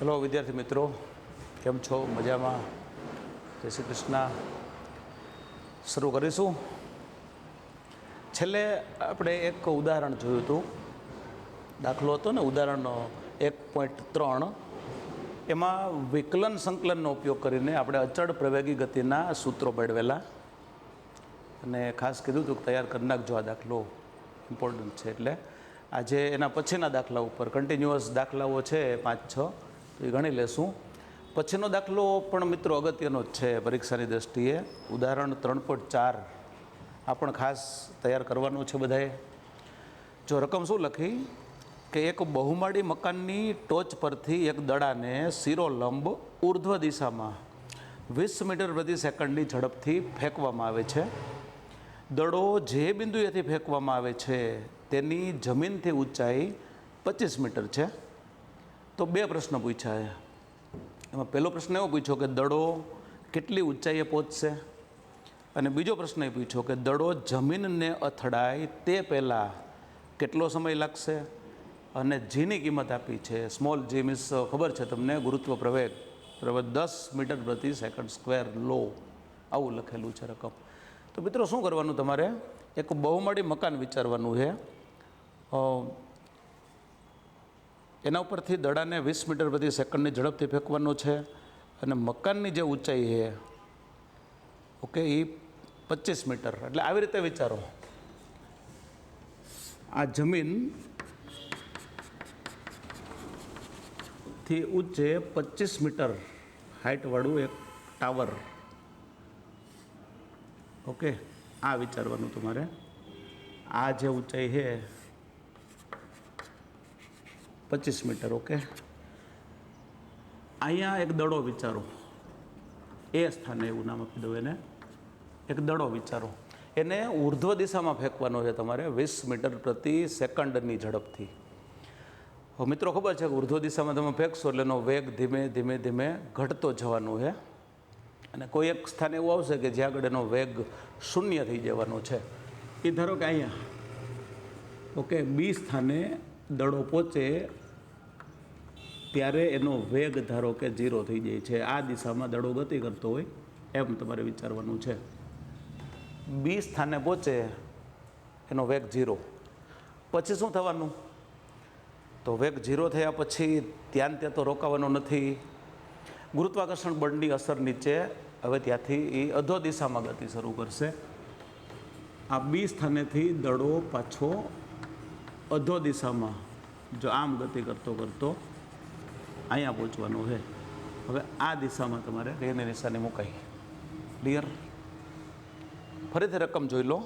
ચલો વિદ્યાર્થી મિત્રો, કેમ છો? મજામાં? જય શ્રી કૃષ્ણ. શરૂ કરીશું. છેલ્લે આપણે એક ઉદાહરણ જોયું હતું, દાખલો હતો ને ઉદાહરણ 1.3. એમાં વિકલન સંકલનનો ઉપયોગ કરીને આપણે અચળ પ્રવેગી ગતિના સૂત્રો મેળવેલા અને ખાસ કીધું હતું કે તૈયાર કરી નાખજો, આ દાખલો ઇમ્પોર્ટન્ટ છે. એટલે આજે એના પછીના દાખલા ઉપર કન્ટિન્યુઅસ દાખલાઓ છે 5-6, તો એ ગણી લેશું. પછીનો દાખલો પણ મિત્રો અગત્યનો જ છે પરીક્ષાની દૃષ્ટિએ. ઉદાહરણ 3.4 આ પણ ખાસ તૈયાર કરવાનું છે બધાએ. જો રકમ શું લખી કે એક બહુમાળી મકાનની ટોચ પરથી એક દડાને શિરોલંબ ઉર્ધ્વ દિશામાં 20 મીટર પ્રતિ સેકન્ડની ઝડપથી ફેંકવામાં આવે છે. દડો જે બિંદુએથી ફેંકવામાં આવે છે તેની જમીનથી ઊંચાઈ 25 મીટર છે. તો બે પ્રશ્ન પૂછ્યા છે. એમાં પહેલો પ્રશ્ન એવો પૂછ્યો કે દડો કેટલી ઊંચાઈએ પહોંચશે, અને બીજો પ્રશ્ન એ પૂછ્યો કે દડો જમીનને અથડાય તે પહેલાં કેટલો સમય લાગશે. અને જીની કિંમત આપી છે, સ્મોલ જી મીન્સ ખબર છે તમને, ગુરુત્વ પ્રવેગ 10 મીટર પ્રતિ સેકન્ડ સ્ક્વેર લો, આવું લખેલું છે રકમ. તો મિત્રો શું કરવાનું, તમારે એક બહુમાળી મકાન વિચારવાનું છે. એના ઉપરથી દડાને 20 મીટર પ્રતિ સેકન્ડની ઝડપથી ફેંકવાનો છે, અને મકાનની જે ઊંચાઈ છે ઓકે એ 25 મીટર. એટલે આવી રીતે વિચારો, આ જમીન થી ઊંચે 25 મીટર હાઇટવાળું એક ટાવર. ઓકે, આ વિચારવાનું તમારે. આ જે ઊંચાઈ છે 25 મીટર. ઓકે, અહીંયા એક દડો વિચારો, એ સ્થાને એવું નામ આપી દઉં એને, એક દડો વિચારો. એને ઉર્ધ્વ દિશામાં ફેંકવાનો છે તમારે 20 મીટર પ્રતિ સેકન્ડની ઝડપથી. હવે મિત્રો ખબર છે કે ઉર્ધ્વ દિશામાં તમે ફેંકશો એટલે એનો વેગ ધીમે ધીમે ધીમે ઘટતો જવાનો છે, અને કોઈ એક સ્થાન એવું આવશે કે જ્યાં આગળ એનો વેગ શૂન્ય થઈ જવાનો છે. એ ધારો કે અહીંયા ઓકે બી સ્થાને દડો પહોંચે ત્યારે એનો વેગ ધારો કે 0 થઈ જાય છે. આ દિશામાં દડો ગતિ કરતો હોય એમ તમારે વિચારવાનું છે. બી સ્થાને પહોંચે એનો વેગ 0, પછી શું થવાનું? તો વેગ 0 થયા પછી ત્યાં તો રોકાવાનો નથી. ગુરુત્વાકર્ષણ બળની અસર નીચે હવે ત્યાંથી એ અધો દિશામાં ગતિ શરૂ કરશે. આ બી સ્થાનેથી દડો પાછો અધો દિશામાં જો આમ ગતિ કરતો કરતો અહીંયા પહોંચવાનો છે. હવે આ દિશામાં તમારે રેની નિશાની મુકાઈ. ક્લિયર? ફરીથી રકમ જોઈ લો.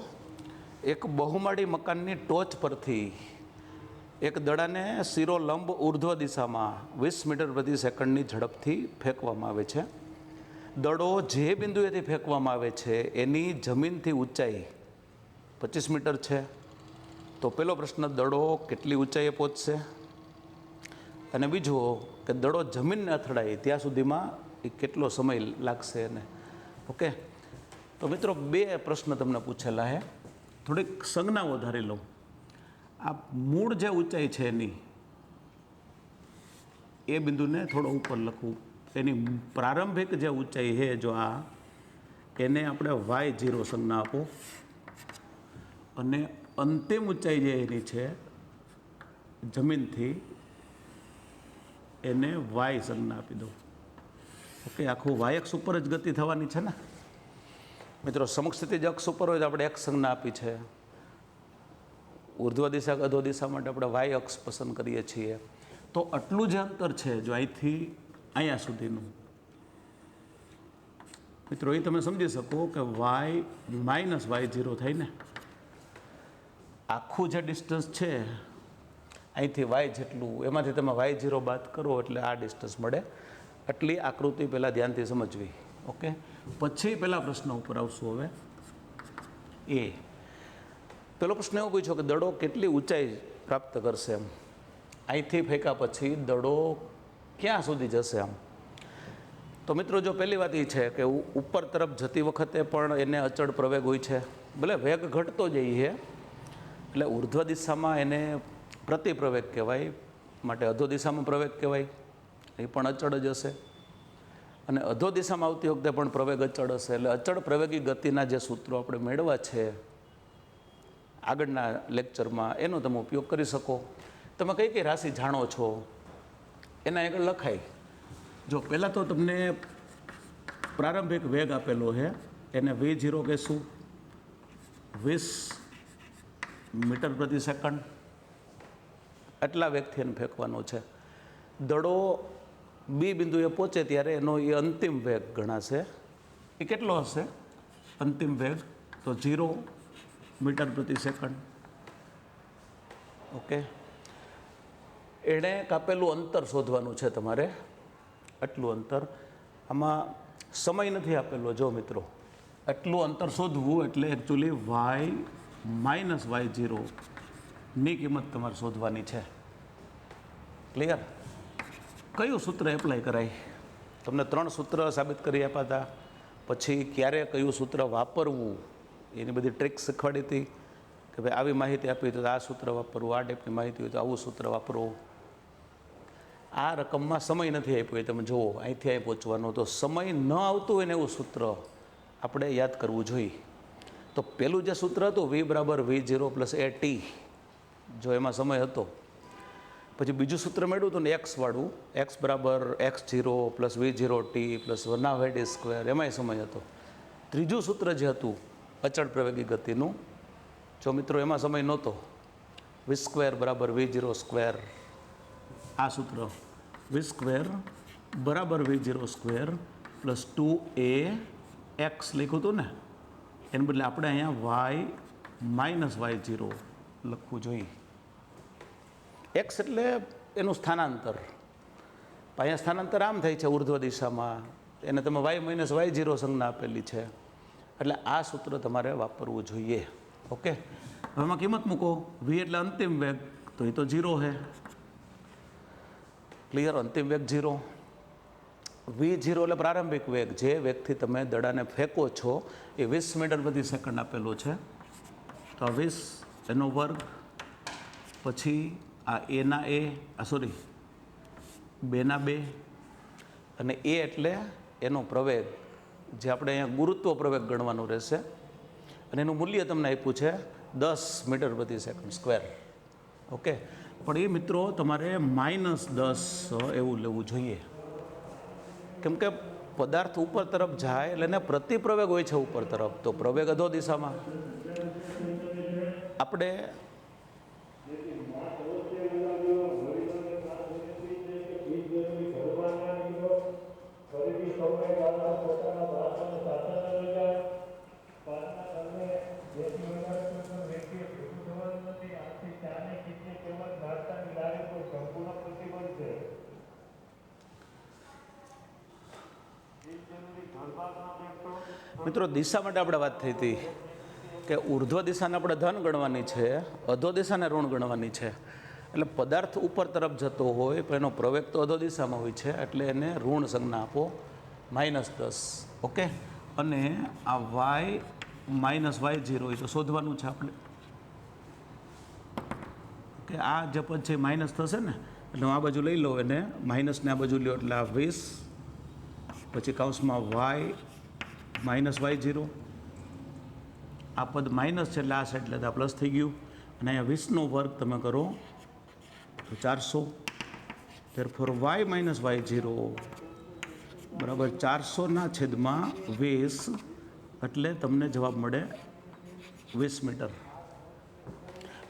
એક બહુમાળી મકાનની ટોચ પરથી એક દડાને શિરોલંબ ઉર્ધ્વ દિશામાં 20 મીટર પ્રતિ સેકન્ડની ઝડપથી ફેંકવામાં આવે છે. દડો જે બિંદુએથી ફેંકવામાં આવે છે એની જમીનથી ઊંચાઈ 25 મીટર છે. તો પહેલો પ્રશ્ન, દડો કેટલી ઊંચાઈએ પહોંચશે, અને બીજો કે દડો જમીનને અથડાય ત્યાં સુધીમાં એ કેટલો સમય લાગશે એને. ઓકે, તો મિત્રો બે પ્રશ્ન તમને પૂછેલા છે. થોડીક સંજ્ઞાઓ ધારી લઉં. આ મૂળ જે ઊંચાઈ છે એની, એ બિંદુને થોડો ઉપર લખવું. એની પ્રારંભિક જે ઊંચાઈ છે જો આ, એને આપણે y0 સંજ્ઞા આપો, અને અંતિમ ઊંચાઈ જે એની છે જમીનથી, એને y સંજ્ઞા આપી દો. ઓકે, આખું y અક્ષ ઉપર જ ગતિ થવાની છે ને મિત્રો. સમક્ષિતિજ અક્ષ ઉપર હોય તો આપણે x સંજ્ઞા આપી છે. ઉર્ધ્વ દિશા અધો દિશા માટે આપણે y અક્ષ પસંદ કરીએ છીએ. તો આટલું જે અંતર છે જો અહીંથી અહીંયા સુધીનું, મિત્રો એ તમે સમજી શકો કે y - y0 થાય ને. આખું જે ડિસ્ટન્સ છે અહીંથી y જેટલું, એમાંથી તમે y0 બાદ કરો એટલે આ ડિસ્ટન્સ મળે. આટલી આકૃતિ પહેલાં ધ્યાનથી સમજવી. ઓકે, પછી પહેલા પ્રશ્ન ઉપર આવશું. હવે પહેલો પ્રશ્ન એવો પૂછ્યો કે દડો કેટલી ઊંચાઈ પ્રાપ્ત કરશે એમ. અહીંથી ફેંકા પછી દડો ક્યાં સુધી જશે આમ. તો મિત્રો જો પહેલી વાત એ છે કે ઉપર તરફ જતી વખતે પણ એને અચળ પ્રવેગ હોય છે, ભલે વેગ ઘટતો જાય છે, એટલે ઉર્ધ્વ દિશામાં એને પ્રતિપ્રવેગ કહેવાય, માટે અધો દિશામાં પ્રવેગ કહેવાય. એ પણ અચળ જ હશે, અને અધો દિશામાં આવતી વખતે પણ પ્રવેગ અચળ હશે. એટલે અચળ પ્રવેગી ગતિના જે સૂત્રો આપણે મેળવ્યા છે આગળના લેક્ચરમાં, એનો તમે ઉપયોગ કરી શકો. તમે કઈ કઈ રાશિ જાણો છો એના આગળ લખાય. જો પહેલાં તો તમને પ્રારંભિક વેગ આપેલો છે, એને v0 કહેશું, 20 મીટર પ્રતિ સેકન્ડ. આટલા વેગથી એને ફેંકવાનો છે. દડો બી બિંદુએ પહોંચે ત્યારે એનો એ અંતિમ વેગ ગણાશે. એ કેટલો હશે અંતિમ વેગ? તો 0 મીટર પ્રતિ સેકન્ડ. ઓકે, એણે કાપેલું અંતર શોધવાનું છે તમારે, આટલું અંતર. આમાં સમય નથી આપેલો. જો મિત્રો, આટલું અંતર શોધવું એટલે એકચ્યુઅલી વાય માઇનસ y0 ની કિંમત તમારે શોધવાની છે. ક્લિયર? કયું સૂત્ર એપ્લાય કરાય? તમને 3 સૂત્ર સાબિત કરી આપ્યા હતા. પછી ક્યારે કયું સૂત્ર વાપરવું એની બધી ટ્રિક્સ શીખવાડી હતી કે ભાઈ આવી માહિતી આપી તો આ સૂત્ર વાપરવું, આ ટાઈપની માહિતી હોય તો આવું સૂત્ર વાપરવું. આ રકમમાં સમય નથી આપ્યો એ તમે જુઓ, અહીંથી અહીં પહોંચવાનો. તો સમય ન આવતું હોય ને એવું સૂત્ર આપણે યાદ કરવું જોઈએ. તો પહેલું જે સૂત્ર હતું v બરાબર v0 પ્લસ at, જો એમાં સમય હતો. પછી બીજું સૂત્ર મેળવ્યું હતું ને એક્સવાળું, એક્સ બરાબર x0 પ્લસ v0t પ્લસ 1/2, એમાંય સમય હતો. ત્રીજું સૂત્ર જે હતું અચળ પ્રવેગી ગતિનું, જો મિત્રો એમાં સમય નહોતો. v² બરાબર v0², આ સૂત્ર v² બરાબર v0² પ્લસ 2ax લખ્યું હતું ને, એને બદલે આપણે અહીંયા y માઇનસ y0 લખવું જોઈએ. એક્સ એટલે એનું સ્થાનાંતર. અહીંયા સ્થાનાંતર આમ થાય છે ઉર્ધ્વ દિશામાં, એને તમે y માઇનસ y0 સંજ્ઞા આપેલી છે. એટલે આ સૂત્ર તમારે વાપરવું જોઈએ. ઓકે, હવે એમાં કિંમત મૂકો. v એટલે અંતિમ વેગ, તો એ તો 0 છે. ક્લિયર? અંતિમ વેગ 0. v0 એટલે પ્રારંભિક વેગ, જે વેગથી તમે દડાને ફેંકો છો એ 20 મીટર પ્રતિ સેકન્ડ આપેલો છે. તો 20 એનો વર્ગ, પછી આ એના એ, સોરી 2/2, અને એ એટલે એનો પ્રવેગ, જે આપણે અહીંયા ગુરુત્વ પ્રવેગ ગણવાનું રહેશે. અને એનું મૂલ્ય તમને આપ્યું છે 10 મીટર પ્રતિ સેકન્ડ સ્ક્વેર. ઓકે, પણ એ મિત્રો તમારે -10 એવું લેવું જોઈએ, કેમ કે પદાર્થ ઉપર તરફ જાય એટલે એને પ્રતિપ્રવેગ હોય છે ઉપર તરફ, તો પ્રવેગ અધો દિશામાં. આપણે મિત્રો દિશા માટે આપણે વાત થઈ હતી કે ઉર્ધ્વ દિશાને આપણે ધન ગણવાની છે, અધો દિશાને ઋણ ગણવાની છે. એટલે પદાર્થ ઉપર તરફ જતો હોય પણ એનો પ્રવેગ તો અધો દિશામાં હોય છે, એટલે એને ઋણ સંજ્ઞા આપો -10. ઓકે, અને આ y માઇનસ y0 એ તો શોધવાનું છે આપણે. ઓકે, આ જે પદ છે માઇનસ થશે ને, એટલે હું આ બાજુ લઈ લો, એને માઇનસને આ બાજુ લ્યો, એટલે આ 20, પછી કૌંસમાં y માઇનસ y0. આ પદ માઇનસ છે એટલે આ સાઈડ એટલે પ્લસ થઈ ગયું. અને અહીંયા 20નો વર્ગ તમે કરો તો 400. therefore y માઇનસ y0 બરાબર 400/20, એટલે તમને જવાબ મળે 20 મીટર.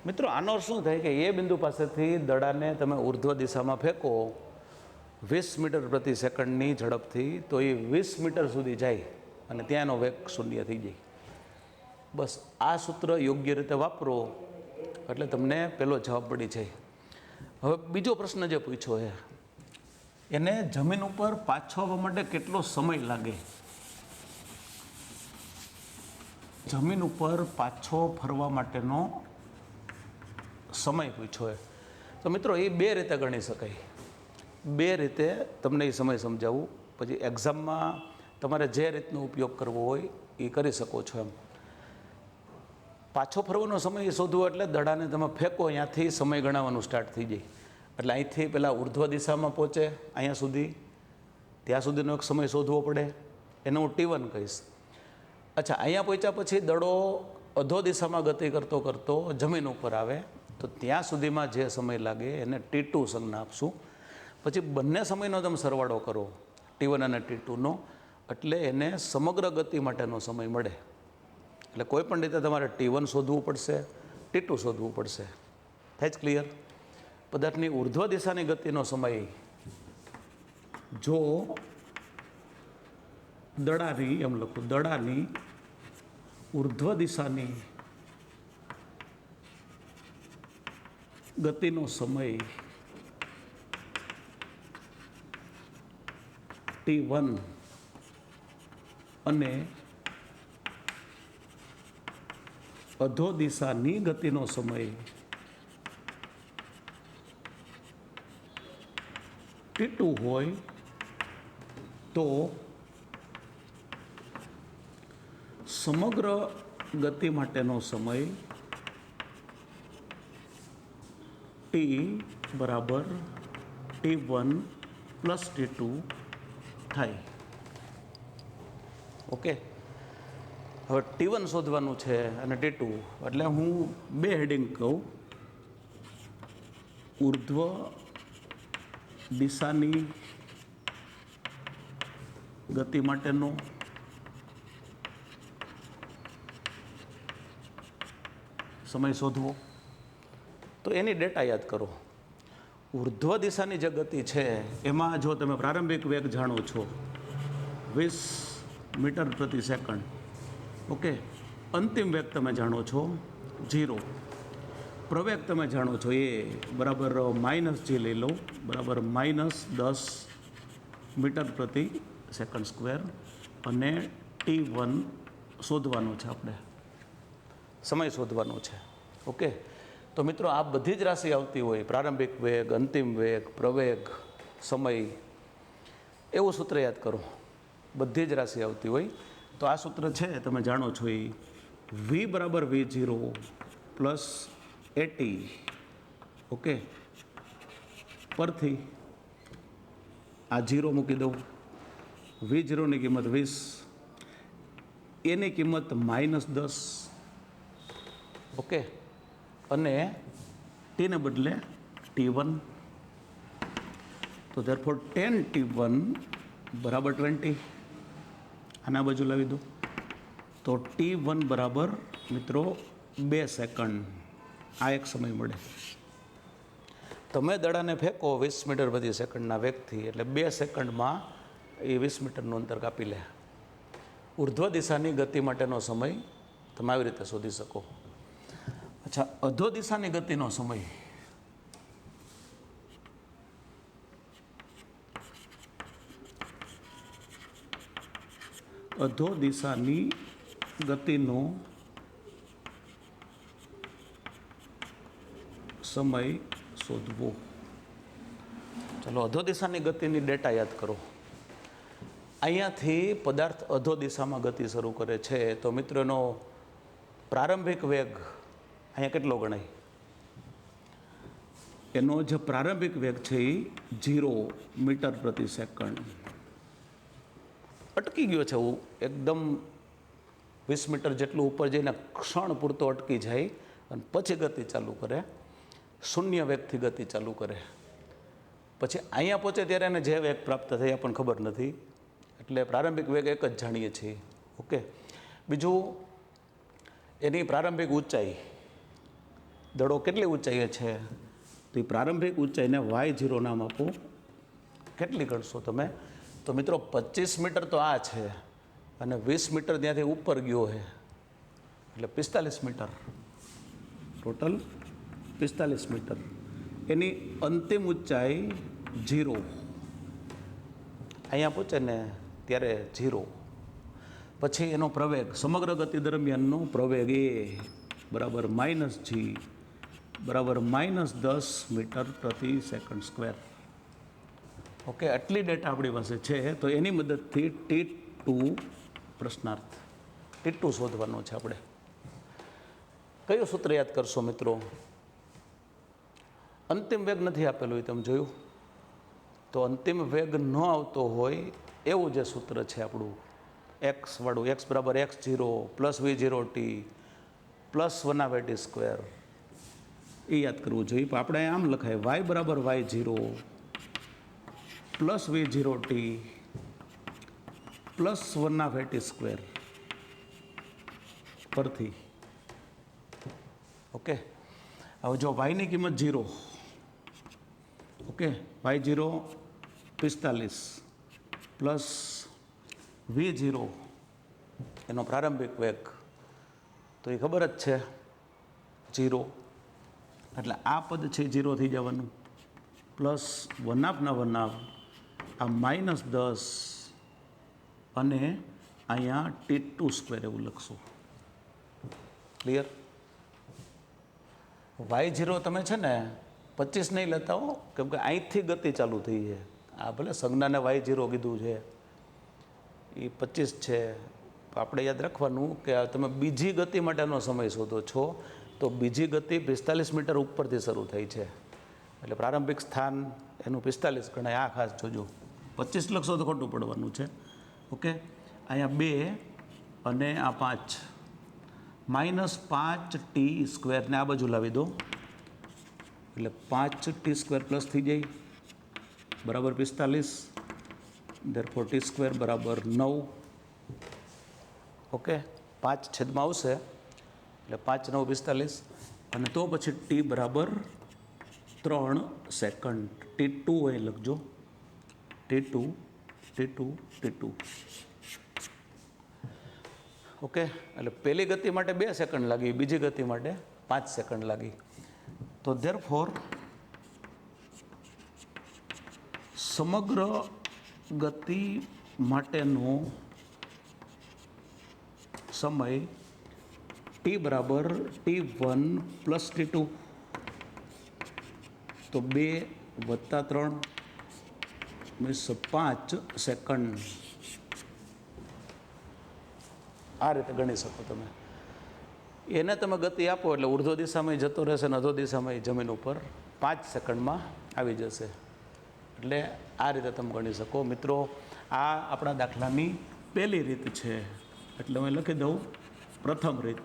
મિત્રો આનો અર્થ શું થાય કે એ બિંદુ પાસેથી દડાને તમે ઉર્ધ્વ દિશામાં ફેંકો 20 મીટર પ્રતિ સેકન્ડની ઝડપથી, તો એ 20 મીટર સુધી જાય અને ત્યાંનો વેગ 0 થઈ જાય. બસ આ સૂત્ર યોગ્ય રીતે વાપરો એટલે તમને પહેલો જવાબ પડી જાય. હવે બીજો પ્રશ્ન જે પૂછ્યો છે, એને જમીન ઉપર પાછો આવવા માટે કેટલો સમય લાગે? જમીન ઉપર પાછો ફરવા માટેનો સમય પૂછ્યો છે. તો મિત્રો એ 2 રીતે ગણી શકાય. 2 રીતે તમને એ સમય સમજાવું, પછી એક્ઝામમાં તમારે જે રીતનો ઉપયોગ કરવો હોય એ કરી શકો છો. એમ પાછો ફરવાનો સમય શોધવો એટલે દડાને તમે ફેંકો ત્યાંથી સમય ગણાવવાનું સ્ટાર્ટ થઈ જાય. એટલે અહીંથી પહેલાં ઉર્ધ્વ દિશામાં પહોંચે અહીંયા સુધી, ત્યાં સુધીનો એક સમય શોધવો પડે, એને હું T1 કહીશ. અચ્છા, અહીંયા પહોંચ્યા પછી દડો અધો દિશામાં ગતિ કરતો કરતો જમીન ઉપર આવે તો ત્યાં સુધીમાં જે સમય લાગે એને T2 સંજ્ઞા આપશું. પછી બંને સમયનો તમે સરવાળો કરો T1 અને T2નો, એટલે એને સમગ્ર ગતિ માટેનો સમય મળે. એટલે કોઈ પણ રીતે તમારે T1 શોધવું પડશે, T2 શોધવું પડશે. થાય જ ક્લિયર? પદાર્થની ઉર્ધ્વ દિશાની ગતિનો સમય જો દડાની, એમ લખું, દડાની ઉર્ધ્વ દિશાની ગતિનો સમય T1 અને અધો દિશાની ગતિનો સમય T2 હોય તો સમગ્ર ગતિ માટેનો સમય T બરાબર T1 પ્લસ T2 થાય. ઓકે, હવે T1 શોધવાનું છે અને T2, એટલે હું બે હેડિંગ કહું. ઉર્ધ્વ દિશાની ગતિ માટેનો સમય શોધવો. તો એની ડેટા યાદ કરો. ઉર્ધ્વ દિશાની જે ગતિ છે એમાં જો તમે પ્રારંભિક વેગ જાણો છો 20 મીટર પ્રતિ સેકન્ડ, ઓકે, અંતિમ વેગ તમે જાણો છો 0, પ્રવેગ તમે જાણો છો એ બરાબર -g લઈ લો, બરાબર -10 મીટર પ્રતિ સેકન્ડ સ્ક્વેર, અને T1 શોધવાનો છે, આપણે સમય શોધવાનો છે. ઓકે, તો મિત્રો આ બધી જ રાશિ આવતી હોય, પ્રારંભિક વેગ, અંતિમ વેગ, પ્રવેગ, સમય, એવું સૂત્ર યાદ કરો. બધી જ રાશિ આવતી હોય તો આ સૂત્ર છે તમે જાણો છો એ V બરાબર V0 પ્લસ AT. ઓકે, પરથી આ 0 મૂકી દઉં, V0ની કિંમત 20, એની કિંમત -10, ઓકે, અને T ને બદલે T1, તો ધેરફોર 10 T1 બરાબર 20. આના બાજુ લાવી દો તો T1 બરાબર મિત્રો 2 સેકન્ડ. આ એક સમય મળે. તમે દડાને ફેંકો 20 મીટર પ્રતિ સેકન્ડના વેગથી, એટલે 2 સેકન્ડમાં એ 20 મીટરનું અંતર કાપી લે. ઉર્ધ્વ દિશાની ગતિ માટેનો સમય તમે આવી રીતે શોધી શકો. અચ્છા, અધો દિશાની ગતિનો સમય અધો દિશાની ગતિનો સમય શોધવો. ચલો, અધો દિશાની ગતિની ડેટા યાદ કરો. અહીંયાથી પદાર્થ અધો દિશામાં ગતિ શરૂ કરે છે તો મિત્રોનો પ્રારંભિક વેગ અહીંયા કેટલો ગણાય? એનો જે પ્રારંભિક વેગ છે એ 0 મીટર પ્રતિ સેકન્ડ. અટકી ગયો છે, એકદમ 20 મીટર જેટલું ઉપર જઈને ક્ષણ પૂરતો અટકી જાય અને પછી ગતિ ચાલુ કરે, શૂન્ય વેગથી ગતિ ચાલુ કરે. પછી અહીંયા પહોંચે ત્યારે એને જે વેગ પ્રાપ્ત થાય પણ ખબર નથી, એટલે પ્રારંભિક વેગ એક જ જાણીએ છીએ. ઓકે, બીજું એની પ્રારંભિક ઊંચાઈ, દડો કેટલી ઊંચાઈએ છે તો એ પ્રારંભિક ઊંચાઈને y0 નામ આપો. કેટલી ગણશો તમે? તો મિત્રો 25 મીટર તો આ છે અને 20 મીટર ત્યાંથી ઉપર ગયો છે, એટલે 45 મીટર, ટોટલ 45 મીટર. એની અંતિમ ઊંચાઈ 0, અહીંયા પહોંચે ને ત્યારે 0. પછી એનો પ્રવેગ, સમગ્ર ગતિ દરમિયાનનો પ્રવેગ એ બરાબર -g બરાબર -10 મીટર પ્રતિ સેકન્ડ સ્ક્વેર. ઓકે, આટલી ડેટા આપણી પાસે છે. તો એની મદદથી T2 પ્રશ્નાર્થ T2 શોધવાનો છે આપણે. કયું સૂત્ર યાદ કરશો મિત્રો? અંતિમ વેગ નથી આપેલું, એ તમે જોયું? તો અંતિમ વેગ ન આવતો હોય એવું જે સૂત્ર છે આપણું એક્સ વાળું, એક્સ બરાબર x0 plus v0t plus 1/t², એ યાદ કરવું જોઈએ. પણ આપણે આમ લખાય y બરાબર y0 plus v0t plus 1/t² પરથી. ઓકે, હવે જો વાયની કિંમત 0, ઓકે, y0 45 પ્લસ v0 એનો પ્રારંભિક વેગ તો એ ખબર જ છે 0, એટલે આ પદ છે 0 થઈ જવાનું, પ્લસ 1/1 આ -10 અને અહીંયા t² એવું લખશું. ક્લિયર? y0 તમે છે ને 25 નહીં લેતા હો, કેમ કે અહીંથી ગતિ ચાલુ થઈ છે. આ ભલે સંજ્ઞાને y0 કીધું છે, એ 25 છે. આપણે યાદ રાખવાનું કે તમે બીજી ગતિ માટેનો સમય શોધો છો, તો બીજી ગતિ 45 મીટર ઉપરથી શરૂ થઈ છે, એટલે પ્રારંભિક સ્થાન એનું 45 ગણાય. આ ખાસ જોજો, 25 લખશો તો ખોટું પડવાનું છે. ઓકે, અહીંયા 2 અને આ 5, -5t² ને આ બાજુ લાવી દો, એટલે 5t² પ્લસ થઈ જાય બરાબર 45, ધેરફોર t² બરાબર 9. ઓકે, 5 છેદમાં આવશે એટલે 5 9 45, અને તો પછી t બરાબર 3 સેકન્ડ. t2 અહીં લખજો, t2 t2 t2. ઓકે, એટલે પહેલી ગતિ માટે 2 સેકન્ડ લાગી, બીજી ગતિ માટે 5 સેકન્ડ લાગી. તો ધેરફોર સમગ્ર ગતિ માટેનો સમય t બરાબર t1 પ્લસ t2, તો 2 + 3 મીન્સ 5 સેકન્ડ. આ રીતે ગણી શકો તમે. એને તમે ગતિ આપો એટલે ઉર્ધ્વ દિશામાં જતો રહેશે અને અધો દિશામાં જમીન ઉપર 5 સેકન્ડમાં આવી જશે. એટલે આ રીતે તમે ગણી શકો. મિત્રો, આ આપણા દાખલાની પહેલી રીત છે, એટલે હું લખી દઉં પ્રથમ રીત.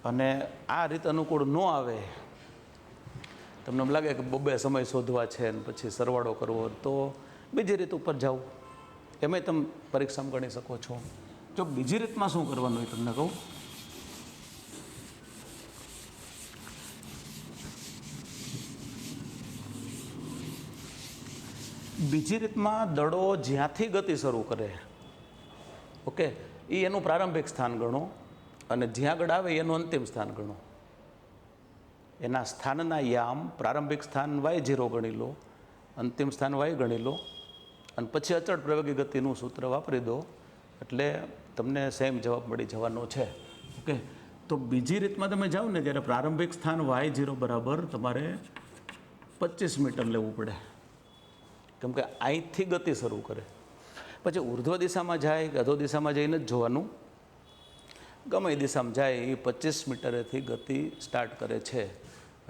અને આ રીત અનુકૂળ ન આવે, તમને એમ લાગે કે બબે સમય શોધવા છે ને પછી સરવાળો કરવો, તો બીજી રીત ઉપર જાઓ, એમાંય તમે પરીક્ષામાં ગણી શકો છો. જો બીજી રીતમાં શું કરવાનું એ તમને કહું. બીજી રીતમાં દડો જ્યાંથી ગતિ શરૂ કરે, ઓકે, એ એનું પ્રારંભિક સ્થાન ગણો, અને જ્યાં આગળ આવે એનું અંતિમ સ્થાન ગણો. એના સ્થાનના યામ પ્રારંભિક સ્થાન y0 ગણી લો, અંતિમ સ્થાન y ગણી લો, અને પછી અચળ પ્રવેગી ગતિનું સૂત્ર વાપરી દો, એટલે તમને સેમ જવાબ મળી જવાનો છે. ઓકે, તો બીજી રીતમાં તમે જાઓ ને ત્યારે પ્રારંભિક સ્થાન y0 બરાબર તમારે 25 મીટર લેવું પડે, કેમ કે અહીંથી ગતિ શરૂ કરે. પછી ઉર્ધ્વ દિશામાં જાય કે અધો દિશામાં જઈને જ જોવાનું, ગમે એ દિશામાં જાય એ 25 મીટરેથી ગતિ સ્ટાર્ટ કરે છે.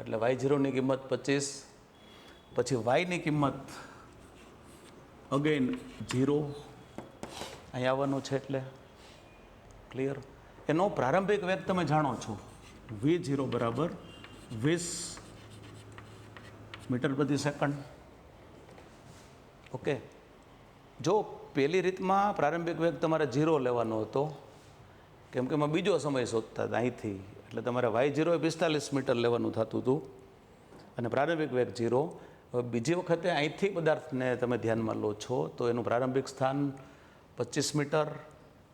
એટલે y0ની કિંમત 25, પછી yની કિંમત અગેન 0 અહીં આવવાનું છે. એટલે ક્લિયર? એનો પ્રારંભિક વેગ તમે જાણો છો, v0 બરાબર 20 મીટર પ્રતિ સેકન્ડ. ઓકે, જો પહેલી રીતમાં પ્રારંભિક વેગ તમારે 0 લેવાનો હતો, કેમ કે એમાં બીજો સમય શોધતા હતા અહીંથી, એટલે તમારે y0 એ 45 મીટર લેવાનું થતું હતું, અને પ્રારંભિક વેગ 0. હવે બીજી વખતે અહીંથી પદાર્થને તમે ધ્યાનમાં લો છો, તો એનું પ્રારંભિક સ્થાન 25 મીટર,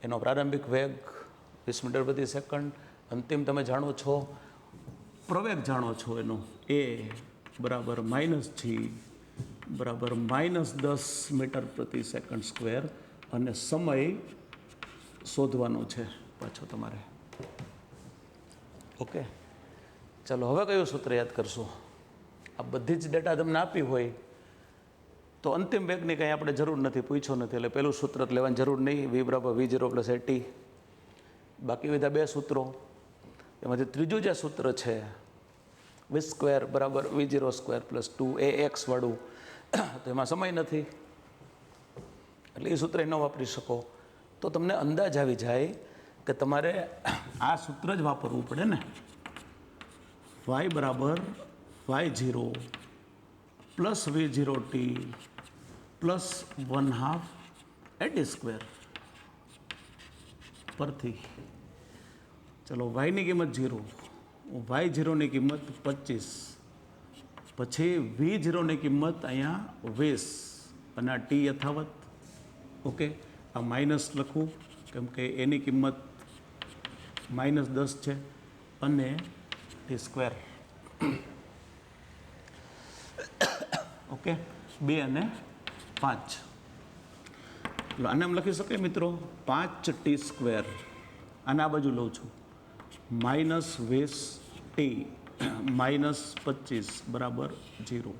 એનો પ્રારંભિક વેગ 20 મીટર પ્રતિ સેકન્ડ, અંતિમ તમે જાણો છો, પ્રવેગ જાણો છો એનો a બરાબર -g બરાબર -10 મીટર પ્રતિ સેકન્ડ સ્ક્વેર, અને સમય શોધવાનો છે પાછો તમારે. ઓકે, ચાલો હવે કયું સૂત્ર યાદ કરશો? આ બધી જ ડેટા તમને આપી હોય તો અંતિમ વેગની કંઈ આપણે જરૂર નથી, પૂછ્યો નથી, એટલે પહેલું સૂત્ર લેવાની જરૂર નહીં, v બરાબર v0 + at. બાકી બધા બે સૂત્રો, એમાંથી ત્રીજું જે સૂત્ર છે વી સ્ક્વેર બરાબર V0 સ્ક્વેર પ્લસ 2AX વાળું, તો એમાં સમય નથી એટલે એ સૂત્ર ન વાપરી શકો. તો તમને અંદાજ આવી જાય કે તમારે આ સૂત્ર જ વાપરવું પડે ને. y બરાબર y0 plus V0t plus 1/2 AT square પરથી ચલો yની કિંમત 0, y0ની કિંમત 25, પછી V0ની કિંમત અહીંયા 20 અને આ t યથાવત. ઓકે, આ માઇનસ લખું કેમ કે એની કિંમત -10 છે અને t સ્ક્વેર. ઓકે, 2 અને 5 આને એમ લખી શકાય મિત્રો 5t સ્ક્વેર. આને આ બાજુ લઉં છું -20t -25 બરાબર 0.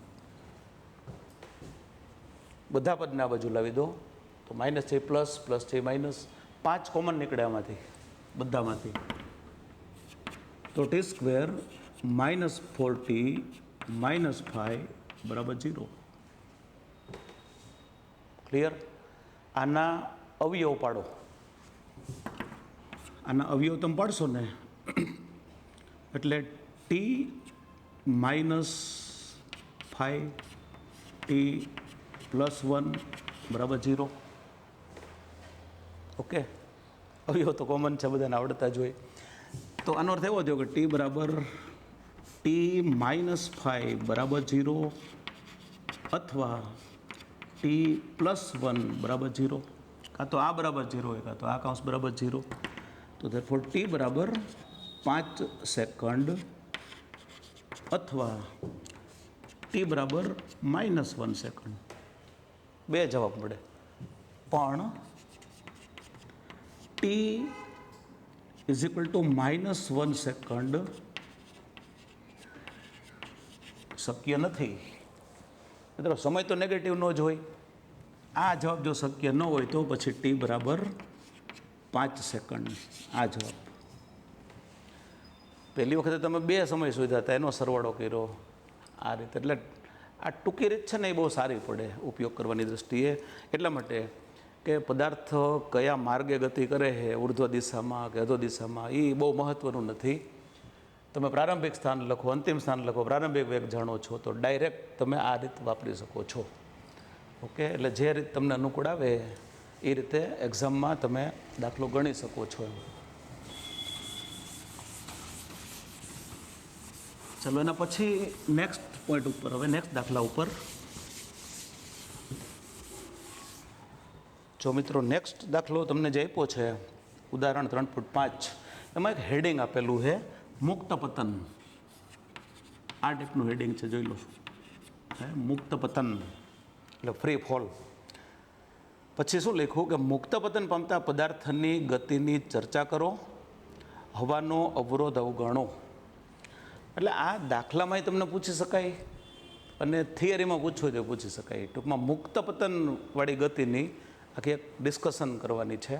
બધા પદને આ બાજુ લાવી દો તો માઇનસ છે પ્લસ, પ્લસ છે માઇનસ, 5 કોમન નીકળે આમાંથી બધામાંથી. તો t સ્ક્વેર -4t -5 બરાબર 0. ક્લિયર? આના અવયવ પાડો. આના અવયવ તમે પાડશો ને એટલે t -5 t +1 બરાબર 0. ઓકે, અવયવ તો કોમન છે, બધાને આવડતા જ હોય. તો આનો અર્થ એવો થયો કે t બરાબર t -5 બરાબર 0 અથવા t +1 બરાબર 0. કાં તો આ બરાબર 0 હોય કાં તો આ કૌંસ બરાબર 0. તો therefore t બરાબર 5 સેકન્ડ અથવા t બરાબર -1 સેકન્ડ. બે જવાબ મળે. પણ t is equal to -1 second શક્ય નથી. મિત્રો સમય તો નેગેટિવ ન જ હોય. આ જવાબ જો શક્ય ન હોય તો પછી t બરાબર 5 સેકન્ડ. આ જવાબ પહેલી વખતે તમે 2 સમય શોધ્યા હતા, એનો સરવાળો કર્યો આ રીતે. એટલે આ ટૂંકી રીત છે ને એ બહુ સારી પડે ઉપયોગ કરવાની દૃષ્ટિએ. એટલા માટે કે પદાર્થ કયા માર્ગે ગતિ કરે છે, ઉર્ધ્વ દિશામાં કે અધો દિશામાં, એ બહુ મહત્ત્વનું નથી. તમે પ્રારંભિક સ્થાન લખો, અંતિમ સ્થાન લખો, પ્રારંભિક વેગ જાણો છો તો ડાયરેક્ટ તમે આ રીત વાપરી શકો છો. ઓકે, એટલે જે રીત તમને અનુકૂળ આવે એ રીતે એક્ઝામમાં તમે દાખલો ગણી શકો છો. ચલો એના પછી નેક્સ્ટ પોઈન્ટ ઉપર, હવે નેક્સ્ટ દાખલા ઉપર. જો મિત્રો નેક્સ્ટ દાખલો તમને જે આપ્યો છે ઉદાહરણ 3.5, એમાં એક હેડિંગ આપેલું છે મુક્ત પતન. આ ટાઈપનું હેડિંગ છે, જોઈ લો. મુક્ત પતન એટલે ફ્રી ફોલ. પછી શું લખ્યું કે મુક્ત પતન પામતા પદાર્થની ગતિની ચર્ચા કરો, હવાનો અવરોધ અવગણો. એટલે આ દાખલામાં તમને પૂછી શકાય અને થિયરીમાં પૂછવું તો પૂછી શકાય. ટૂંકમાં મુક્ત પતનવાળી ગતિની આખી એક ડિસ્કશન કરવાની છે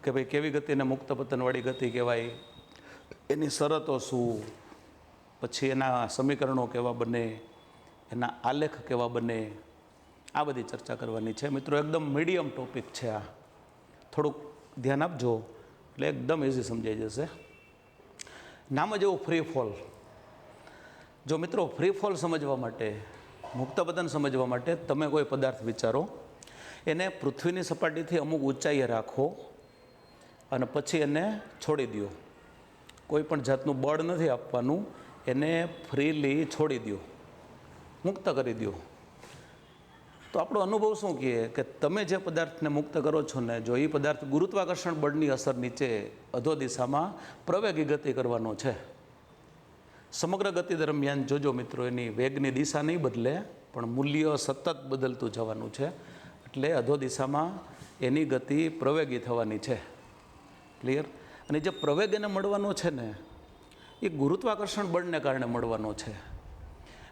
કે ભાઈ કેવી ગતિને મુક્ત પતનવાળી ગતિ કહેવાય, એની શરતો શું, પછી એના સમીકરણો કેવા બને, એના આલેખ કેવા બને, આ બધી ચર્ચા કરવાની છે. મિત્રો એકદમ મીડિયમ ટોપિક છે આ, થોડુંક ધ્યાન આપજો એટલે એકદમ ઇઝી સમજાઈ જશે. નામ જ એવું ફ્રી ફોલ. જો મિત્રો ફ્રી ફોલ સમજવા માટે, મુક્ત પતન સમજવા માટે તમે કોઈ પદાર્થ વિચારો, એને પૃથ્વીની સપાટીથી અમુક ઊંચાઈએ રાખો અને પછી એને છોડી દો. કોઈ પણ જાતનું બળ નથી આપવાનું, એને ફ્રીલી છોડી દો, મુક્ત કરી દો. તો આપણો અનુભવ શું કહે કે તમે જે પદાર્થને મુક્ત કરો છો ને, જો એ પદાર્થ ગુરુત્વાકર્ષણ બળની અસર નીચે અધો દિશામાં પ્રવેગી ગતિ કરવાનો છે. સમગ્ર ગતિ દરમિયાન જોજો મિત્રો, એની વેગની દિશા નહીં બદલે પણ મૂલ્ય સતત બદલતું જવાનું છે. એટલે અધો દિશામાં એની ગતિ પ્રવેગી થવાની છે. ક્લિયર? અને જે પ્રવેગ એને મળવાનો છે ને એ ગુરુત્વાકર્ષણ બળને કારણે મળવાનો છે.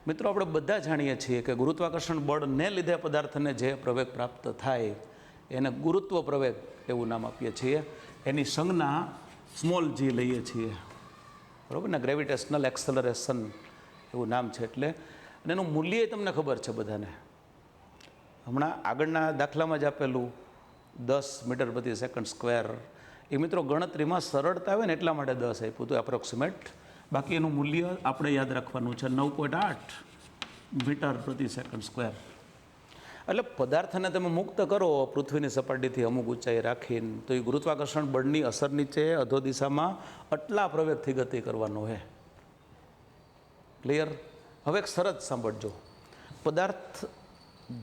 મિત્રો આપણે બધા જાણીએ છીએ કે ગુરુત્વાકર્ષણ બળને લીધે પદાર્થને જે પ્રવેગ પ્રાપ્ત થાય એને ગુરુત્વ પ્રવેગ એવું નામ આપીએ છીએ. એની સંજ્ઞા સ્મોલ g લઈએ છીએ, બરાબર ને. ગ્રેવિટેશનલ એક્સલરેશન એવું નામ છે એટલે. અને એનું મૂલ્ય તમને ખબર છે બધાને. હમણાં આગળના દાખલામાં જ આપેલું 10 મીટર પ્રતિ સેકન્ડ સ્ક્વેર, એ મિત્રો ગણતરીમાં સરળતા આવે ને એટલા માટે 10 આપ્યું હતું એપ્રોક્સિમેટ. બાકી એનું મૂલ્ય આપણે યાદ રાખવાનું છે 9.8 મીટર પ્રતિ સેકન્ડ સ્ક્વેર. એટલે પદાર્થને તમે મુક્ત કરો પૃથ્વીની સપાટીથી અમુક ઊંચાઈ રાખીને, તો એ ગુરુત્વાકર્ષણ બળની અસર નીચે અધો દિશામાં આટલા પ્રવેગથી ગતિ કરવાનો છે. ક્લિયર? હવે એક શરત સાંભળજો. પદાર્થ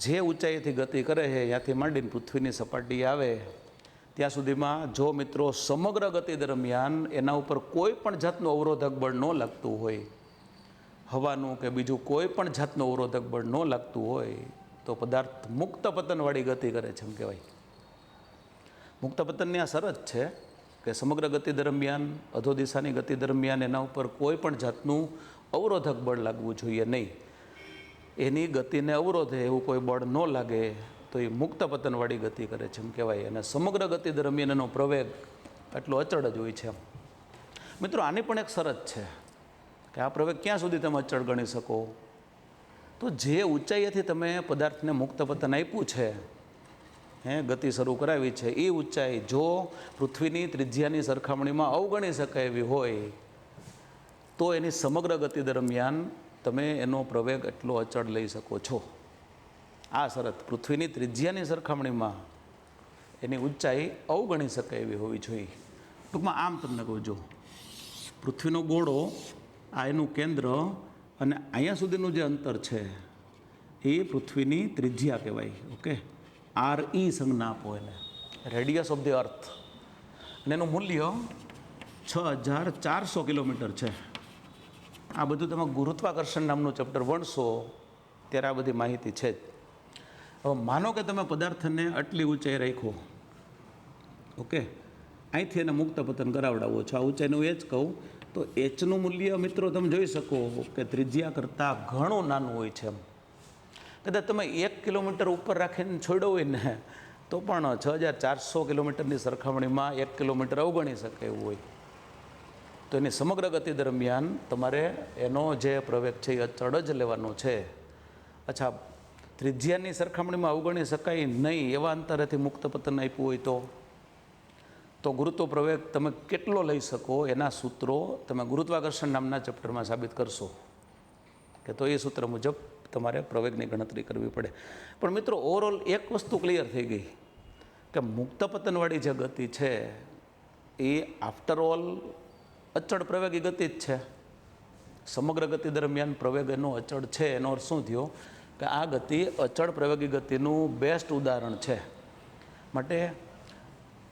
જે ઊંચાઈથી ગતિ કરે છે ત્યાંથી માંડીને પૃથ્વીની સપાટી આવે ત્યાં સુધીમાં જો મિત્રો સમગ્ર ગતિ દરમિયાન એના ઉપર કોઈ પણ જાતનું અવરોધક બળ ન લાગતું હોય, હવાનું કે બીજું કોઈ પણ જાતનું અવરોધક બળ ન લાગતું હોય, તો પદાર્થ મુક્ત પતનવાળી ગતિ કરે છે એમ કહેવાય. મુક્ત પતનની આ શરત છે કે સમગ્ર ગતિ દરમિયાન અધો દિશાની ગતિ દરમિયાન એના ઉપર કોઈ પણ જાતનું અવરોધક બળ લાગવું જોઈએ નહીં. એની ગતિને અવરોધે એવું કોઈ બળ ન લાગે તો એ મુક્ત પતનવાળી ગતિ કરે છે એમ કહેવાય. અને સમગ્ર ગતિ દરમિયાન એનો પ્રવેગ એટલો અચળ જ હોય છે એમ. મિત્રો આની પણ એક શરત છે કે આ પ્રવેગ ક્યાં સુધી તમે અચળ ગણી શકો? તો જે ઊંચાઈએથી તમે પદાર્થને મુક્ત પતન આપ્યું છે, ગતિ શરૂ કરાવી છે, એ ઊંચાઈ જો પૃથ્વીની ત્રિજ્યાની સરખામણીમાં અવગણી શકાય એવી હોય તો એની સમગ્ર ગતિ દરમિયાન તમે એનો પ્રવેગ એટલો અચળ લઈ શકો છો. આ શરત પૃથ્વીની ત્રિજ્યાની સરખામણીમાં એની ઊંચાઈ અવગણી શકાય એવી હોવી જોઈએ. ટૂંકમાં આમ તમને કહું, જો પૃથ્વીનો ગોળો આ એનું કેન્દ્ર અને અહીંયા સુધીનું જે અંતર છે એ પૃથ્વીની ત્રિજ્યા કહેવાય. ઓકે, RE સંજ્ઞા આપો એને, રેડિયસ ઓફ ધી અર્થ. અને એનું મૂલ્ય 6400 કિલોમીટર છે. આ બધું તમે ગુરુત્વાકર્ષણ નામનું ચેપ્ટર ભણશો ત્યારે આ બધી માહિતી છે જ. હવે માનો કે તમે પદાર્થને આટલી ઊંચાઈ રાખ્યો, ઓકે, અહીંથી એને મુક્ત પતન કરાવડાવો છો, આ ઊંચાઈનું એ જ કહું, તો એચનું મૂલ્ય મિત્રો તમે જોઈ શકો કે ત્રિજ્યા કરતાં ઘણું નાનું હોય છે એમ. કદાચ તમે 1 કિલોમીટર ઉપર રાખીને છોડ્યો હોય ને તો પણ 6400 કિલોમીટરની સરખામણીમાં 1 કિલોમીટર અવગણી શકે એવું હોય. તો એની સમગ્ર ગતિ દરમિયાન તમારે એનો જે પ્રવેગ છે એ અચળ જ લેવાનો છે. અચ્છા, ત્રિજ્યાની સરખામણીમાં અવગણી શકાય નહીં એવા અંતરેથી મુક્ત પતન આપ્યું હોય તો ગુરુત્વ પ્રવેગ તમે કેટલો લઈ શકો એના સૂત્રો તમે ગુરુત્વાકર્ષણ નામના ચેપ્ટરમાં સાબિત કરશો કે તો એ સૂત્ર મુજબ તમારે પ્રવેગની ગણતરી કરવી પડે. પણ મિત્રો ઓવરઓલ એક વસ્તુ ક્લિયર થઈ ગઈ કે મુક્ત પતનવાળી જે ગતિ છે એ આફ્ટર ઓલ અચળ પ્રવેગી ગતિ જ છે. સમગ્ર ગતિ દરમિયાન પ્રવેગ એનો અચળ છે. એનો અર્થ શું થયો કે આ ગતિ અચળ પ્રવેગી ગતિનું બેસ્ટ ઉદાહરણ છે. માટે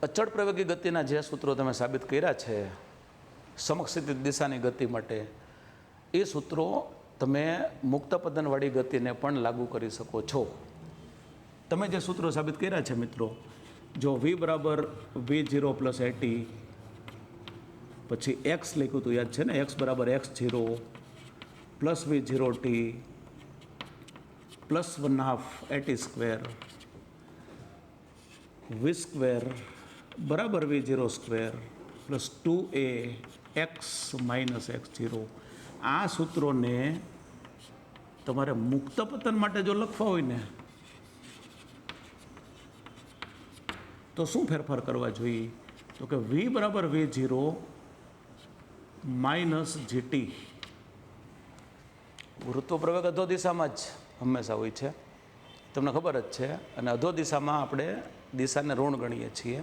અચળ પ્રવેગી ગતિના જે સૂત્રો તમે સાબિત કર્યા છે સમક્ષિતિજ દિશાની ગતિ માટે, એ સૂત્રો તમે મુક્ત પતનવાળી ગતિને પણ લાગુ કરી શકો છો. તમે જે સૂત્રો સાબિત કર્યા છે મિત્રો, જો V બરાબર V0 પ્લસ AT, પછી x લખ્યું હતું યાદ છે ને, x બરાબર x0 plus V0t plus 1/2 AT square, V square બરાબર V0 square plus 2a x minus x0. આ સૂત્રોને તમારે મુક્ત પતન માટે જો લખવા હોય ને તો શું ફેરફાર કરવા જોઈએ? તો કે V બરાબર V0 માઇનસ GT. ગુરુત્વ પ્રવેગ અધો દિશામાં જ હંમેશા હોય છે, તમને ખબર જ છે. અને અધો દિશામાં આપણે દિશાને ઋણ ગણીએ છીએ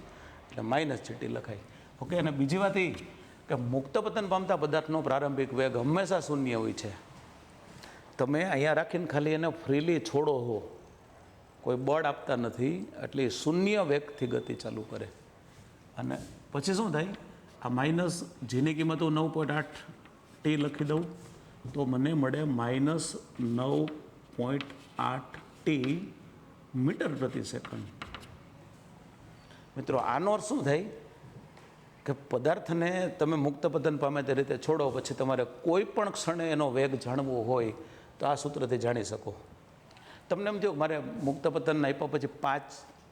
એટલે માઇનસ GT લખાય. ઓકે, અને બીજી વાત એ કે મુક્ત પતન પામતા પદાર્થનો પ્રારંભિક વેગ હંમેશા શૂન્ય હોય છે. તમે અહીંયા રાખીને ખાલી એને ફ્રીલી છોડો હો, કોઈ બળ આપતા નથી, એટલે શૂન્ય વેગથી ગતિ ચાલુ કરે. અને પછી શું થાય? આ માઇનસ જેની કિંમત હું 9.8 t લખી દઉં તો મને મળે માઇનસ 9.8 t મીટર પ્રતિ સેકન્ડ. મિત્રો આનો અર્થ શું થાય કે પદાર્થને તમે મુક્ત પતન પામે તે રીતે છોડો, પછી તમારે કોઈ પણ ક્ષણે એનો વેગ જાણવો હોય તો આ સૂત્રથી જાણી શકો. તમને એમ થયું મારે મુક્ત પતન આપ્યા પછી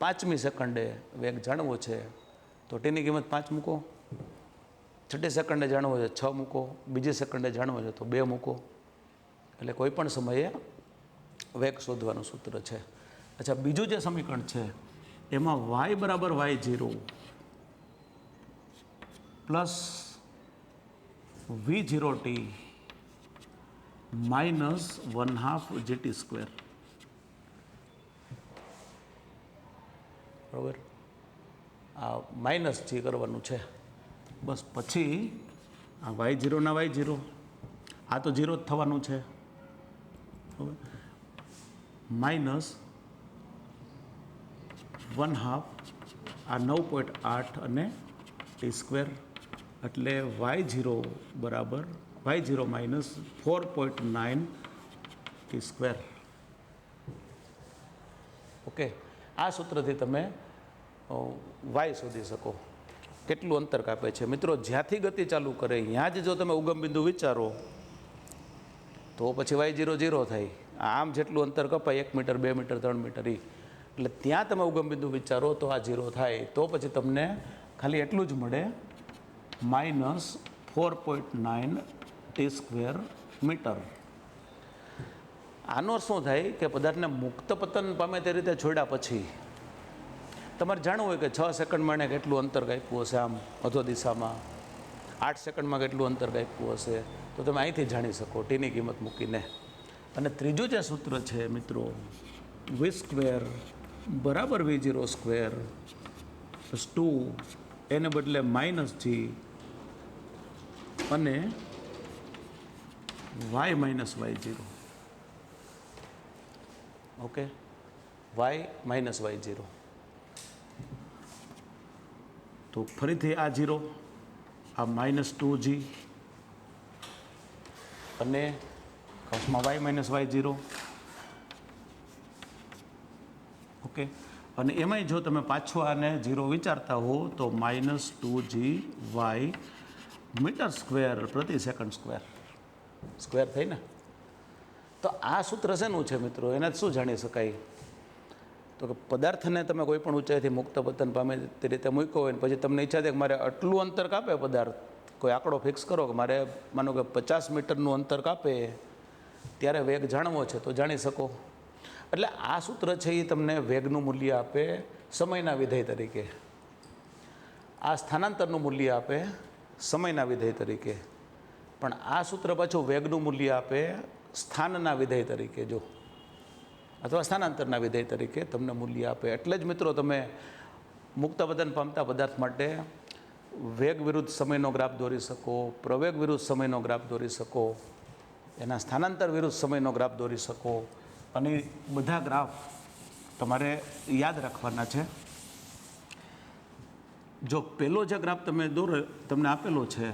પાંચમી સેકન્ડે વેગ જાણવો છે, તો ટીની કિંમત 5 મૂકો. છઠ્ઠી સેકન્ડે જાણવો છે 6 મૂકો. બીજી સેકન્ડે જાણવો છે તો 2 મૂકો. એટલે કોઈ પણ સમયે વેગ શોધવાનું સૂત્ર છે. અચ્છા, બીજું જે સમીકરણ છે એમાં y બરાબર y0 plus v0t minus 1/2 GT². બરાબર, આ માઇનસ જે કરવાનું છે બસ. પછી આ y0 ના y0, આ તો 0 જ થવાનું છે. માઇનસ 1/2 આ 9.8 અને t², એટલે y0 બરાબર y0 માઇનસ 4.9 t². ઓકે, આ સૂત્રથી તમે y શોધી શકો, કેટલું અંતર કાપે છે. મિત્રો, જ્યાંથી ગતિ ચાલુ કરે ત્યાં જ જો તમે ઉગમ બિંદુ વિચારો તો પછી y0 0 થાય. આમ જેટલું અંતર કપાય 1 મીટર 2 મીટર 3 મીટર એટલે ત્યાં તમે ઉગમ બિંદુ વિચારો તો આ 0 થાય. તો પછી તમને ખાલી એટલું જ મળે, માઇનસ 4.9 t² મીટર. આનો શું થાય કે પદાર્થને મુક્ત પતન પામે તે રીતે છોડ્યા પછી તમારે જાણવું હોય કે 6 સેકન્ડમાં એને કેટલું અંતર કાપ્યું હશે, આમ અધો દિશામાં 8 સેકન્ડમાં કેટલું અંતર કાપ્યું હશે, તો તમે અહીંથી જાણી શકો ટીની કિંમત મૂકીને. અને ત્રીજું જે સૂત્ર છે મિત્રો, v² બરાબર v0² પ્લસ 2 એને બદલે -g અને y minus y0. Okay, y minus y0. તો ફરીથી આ 0, આ -2g અને કૌંસમાં y માઇનસ y0. ઓકે, અને એમાંય જો તમે પાછો આને 0 વિચારતા હો તો -2g y મીટર² પ્રતિ સેકન્ડ સ્ક્વેર થઈ ને. તો આ સૂત્ર શેનું છે મિત્રો, એને શું જાણી શકાય? તો કે પદાર્થને તમે કોઈ પણ ઊંચાઈથી મુક્ત પતન પામે તે રીતે મૂક્યો હોય ને પછી તમને ઈચ્છા થાય કે મારે આટલું અંતર કાપે પદાર્થ, કોઈ આંકડો ફિક્સ કરો કે મારે માનો કે 50 મીટરનું અંતર કાપે ત્યારે વેગ જાણવો છે તો જાણી શકો. એટલે આ સૂત્ર છે એ તમને વેગનું મૂલ્ય આપે સમયના વિધેય તરીકે, આ સ્થાનાંતરનું મૂલ્ય આપે સમયના વિધેય તરીકે, પણ આ સૂત્ર પાછું વેગનું મૂલ્ય આપે સ્થાનના વિધેય તરીકે જો, અથવા સ્થાનાંતરના વિધેય તરીકે તમને મૂલ્ય આપે. એટલે જ મિત્રો તમે મુક્ત પતન પામતા પદાર્થ માટે વેગ વિરુદ્ધ સમયનો ગ્રાફ દોરી શકો, પ્રવેગ વિરુદ્ધ સમયનો ગ્રાફ દોરી શકો, એના સ્થાનાંતર વિરુદ્ધ સમયનો ગ્રાફ દોરી શકો. અને બધા ગ્રાફ તમારે યાદ રાખવાના છે. જો પહેલો જે ગ્રાફ તમે દોરો, તમને આપેલો છે,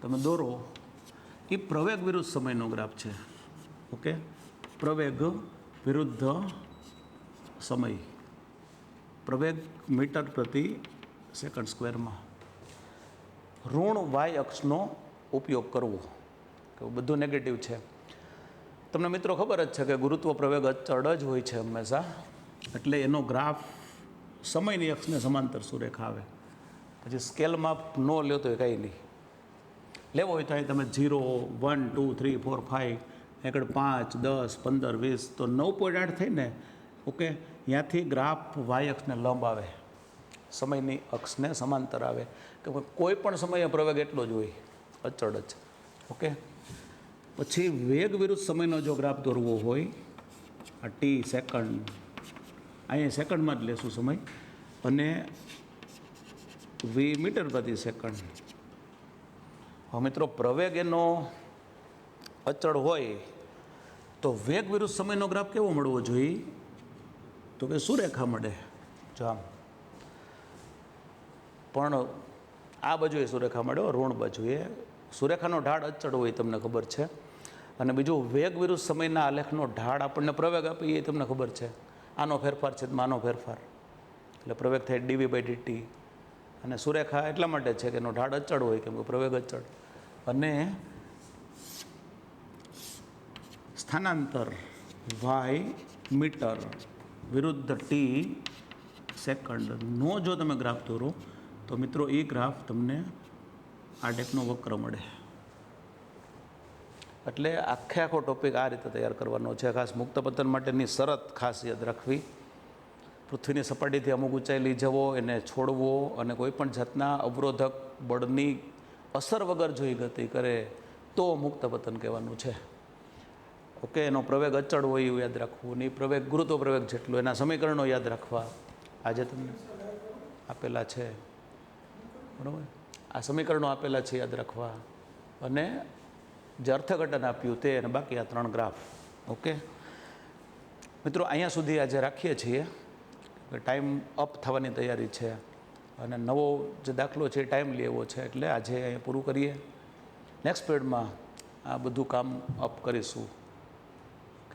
તમે દોરો, એ પ્રવેગ વિરુદ્ધ સમયનો ગ્રાફ છે. ઓકે, પ્રવેગ વિરુદ્ધ સમય, પ્રવેગ મીટર પ્રતિ સેકન્ડ સ્ક્વેરમાં, ઋણ y અક્ષનો ઉપયોગ કરવો, કે બધું નેગેટિવ છે. તમને મિત્રો ખબર જ છે કે ગુરુત્વ પ્રવેગ અચળ જ હોય છે હંમેશા, એટલે એનો ગ્રાફ સમયની અક્ષને સમાંતર સુરેખા આવે. પછી સ્કેલમાં ન લ્યો તો એ કંઈ નહીં, લેવો હોય તો અહીં તમે 0, 1, 2, 3, 4, 5, આગળ 5, 10, 15, 20, તો 9.8 થઈને. ઓકે, ત્યાંથી ગ્રાફ વાય અક્ષને લંબ આવે, સમયની અક્ષને સમાંતર આવે, કે કોઈ પણ સમયે પ્રવેગ એટલો જ હોય, અચળ જ. ઓકે, પછી વેગ વિરુદ્ધ સમયનો જો ગ્રાફ દોરવો હોય, આ ટી સેકન્ડ, અહીંયા સેકન્ડમાં જ લેશું સમય, અને વી મીટર પ્રતિ સેકન્ડ. હવે મિત્રો પ્રવેગ એનો અચળ હોય તો વેગ વિરુદ્ધ સમયનો ગ્રાફ કેવો મળવો જોઈએ? તો કે સુરેખા મળે. જો આમ, પણ આ બાજુએ સુરેખા મળે, ઋણ બાજુએ. સુરેખાનો ઢાળ અચળ હોય તમને ખબર છે, અને બીજું વેગ વિરુદ્ધ સમયના આલેખનો ઢાળ આપણને પ્રવેગ આપીએ એ તમને ખબર છે. આનો ફેરફાર છે આનો ફેરફાર, એટલે પ્રવેગ થાય dv/dt. અને સુરેખા એટલા માટે છે કે એનો ઢાળ અચળ હોય, કેમ કે પ્રવેગ અચળ. અને સ્થાનાંતર y મીટર વિરુદ્ધ ટી સેકન્ડનો જો તમે ગ્રાફ દોરો તો મિત્રો એ ગ્રાફ તમને આ ટાઈપનો વક્ર મળે. એટલે આખે આખો ટોપિક આ રીતે તૈયાર કરવાનો છે. ખાસ મુક્ત પતન માટેની શરત ખાસ યાદ રાખવી. પૃથ્વીની સપાટીથી અમુક ઊંચાઈ લઈ જવો, એને છોડવો અને કોઈ પણ જાતના અવરોધક બળની અસર વગર જો એ ગતિ કરે તો મુક્ત પતન કહેવાનું છે. ઓકે, એનો પ્રવેગ અચળ હોય એવું યાદ રાખવું, અને એ પ્રવેગ ગુરુત્વ પ્રવેગ જેટલો, એના સમીકરણો યાદ રાખવા. આજે તમને આપેલા છે, બરાબર, આ સમીકરણો આપેલા છે, યાદ રાખવા. અને જે અર્થઘટન આપ્યું તે, અને બાકી આ 3 ગ્રાફ. ઓકે મિત્રો, અહીંયા સુધી આજે રાખીએ છીએ. ટાઈમ અપ થવાની તૈયારી છે અને નવો જે દાખલો છે એ ટાઈમ લેવો છે, એટલે આજે અહીંયા પૂરું કરીએ. નેક્સ્ટ પીરિયડમાં આ બધું કામ અપ કરીશું.